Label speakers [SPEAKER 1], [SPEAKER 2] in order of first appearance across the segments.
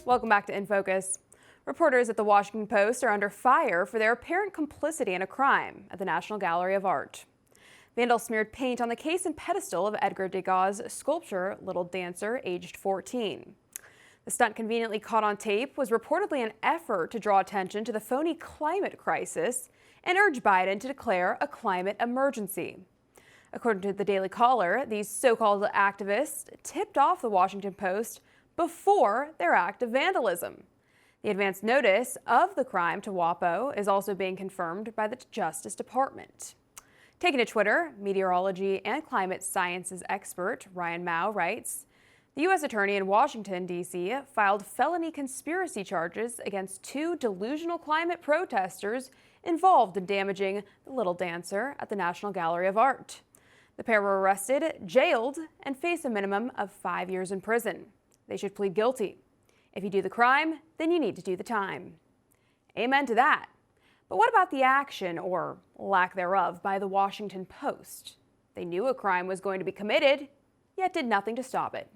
[SPEAKER 1] Welcome back to In Focus. Reporters at the Washington Post are under fire for their apparent complicity in a crime at the National Gallery of Art. Vandals smeared paint on the case and pedestal of Edgar Degas' sculpture, Little Dancer, aged 14. The stunt, conveniently caught on tape, was reportedly an effort to draw attention to the phony climate crisis and urge Biden to declare a climate emergency. According to the Daily Caller, these so-called activists tipped off the Washington Post before their act of vandalism. The advance notice of the crime to WAPO is also being confirmed by the Justice Department. Taking to Twitter, meteorology and climate sciences expert Ryan Mao writes, the U.S. Attorney in Washington, D.C. filed felony conspiracy charges against two delusional climate protesters involved in damaging the Little Dancer at the National Gallery of Art. The pair were arrested, jailed, and face a minimum of 5 years in prison. They should plead guilty. If you do the crime, then you need to do the time. Amen to that. But what about the action, or lack thereof, by the Washington Post? They knew a crime was going to be committed, yet did nothing to stop it.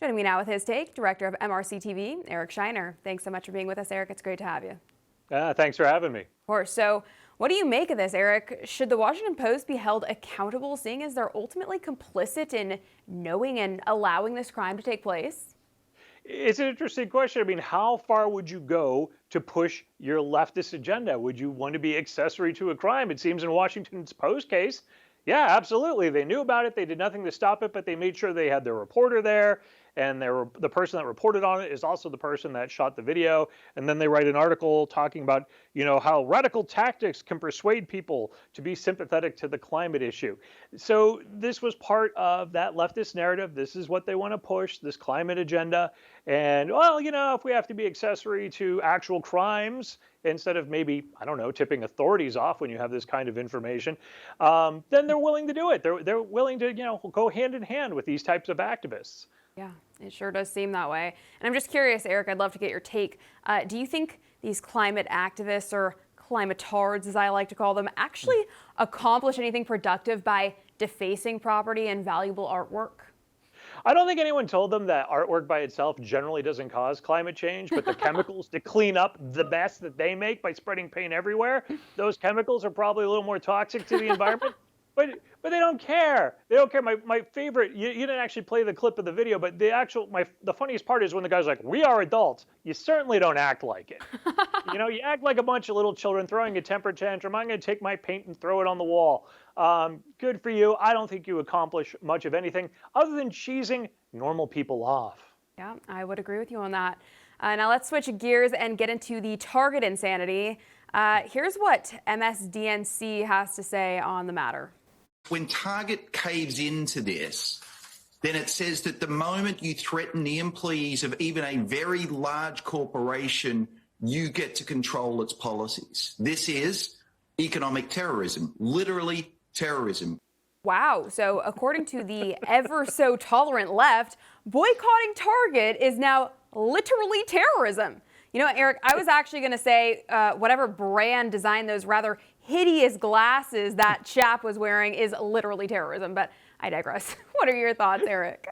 [SPEAKER 1] Joining me now with his take, Director of MRCTV, Eric Scheiner. Thanks so much for being with us, Eric. It's great to have you.
[SPEAKER 2] Thanks for having me.
[SPEAKER 1] Of course. So what do you make of this, Eric? Should the Washington Post be held accountable, seeing as they're ultimately complicit in knowing and allowing this crime to take place?
[SPEAKER 2] It's an interesting question. I mean, how far would you go to push your leftist agenda? Would you want to be accessory to a crime? It seems in Washington's Post case, yeah, absolutely. They knew about it. They did nothing to stop it, but they made sure they had their reporter there. And the person that reported on it is also the person that shot the video. And then they write an article talking about, how radical tactics can persuade people to be sympathetic to the climate issue. So this was part of that leftist narrative. This is what they want to push, this climate agenda. And, well, if we have to be accessory to actual crimes, instead of maybe, I don't know, tipping authorities off when you have this kind of information, then they're willing to do it. They're willing to, go hand in hand with these types of activists.
[SPEAKER 1] Yeah, it sure does seem that way. And I'm just curious, Eric, I'd love to get your take. Do you think these climate activists, or climatards as I like to call them, actually accomplish anything productive by defacing property and valuable artwork?
[SPEAKER 2] I don't think anyone told them that artwork by itself generally doesn't cause climate change, but the chemicals to clean up the mess that they make by spreading paint everywhere, those chemicals are probably a little more toxic to the environment. But they don't care. They don't care. My favorite, you didn't actually play the clip of the video, but the funniest part is when the guy's like, we are adults. You certainly don't act like it. You act like a bunch of little children throwing a temper tantrum. I'm going to take my paint and throw it on the wall. Good for you. I don't think you accomplish much of anything other than cheesing normal people off.
[SPEAKER 1] Yeah, I would agree with you on that. Now let's switch gears and get into the Target insanity. Here's what MSDNC has to say on the matter.
[SPEAKER 3] When Target caves into this, then it says that the moment you threaten the employees of even a very large corporation, you get to control its policies. This is economic terrorism, literally terrorism.
[SPEAKER 1] Wow. So according to the ever so tolerant left, boycotting Target is now literally terrorism. Eric, I was actually going to say whatever brand designed those rather hideous glasses that chap was wearing is literally terrorism, but I digress. What are your thoughts, Eric?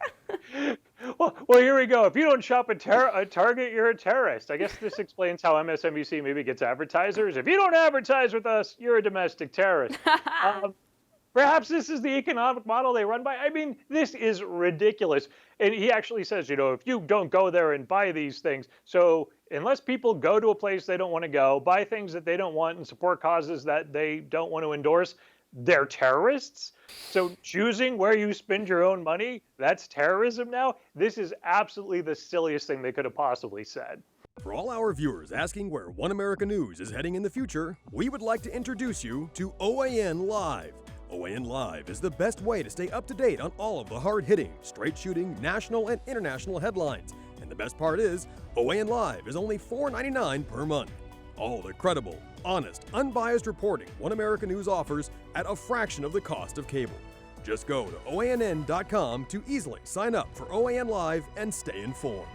[SPEAKER 2] Well, here we go. If you don't shop at Target, you're a terrorist. I guess this explains how MSNBC maybe gets advertisers. If you don't advertise with us, you're a domestic terrorist. Perhaps this is the economic model they run by. I mean, this is ridiculous. And he actually says, if you don't go there and buy these things, so unless people go to a place they don't want to go, buy things that they don't want, and support causes that they don't want to endorse, they're terrorists? So choosing where you spend your own money, that's terrorism now? This is absolutely the silliest thing they could have possibly said.
[SPEAKER 4] For all our viewers asking where One America News is heading in the future, we would like to introduce you to OAN Live. OAN Live is the best way to stay up to date on all of the hard-hitting, straight-shooting, national and international headlines. And the best part is, OAN Live is only $4.99 per month. All the credible, honest, unbiased reporting One America News offers at a fraction of the cost of cable. Just go to OANN.com to easily sign up for OAN Live and stay informed.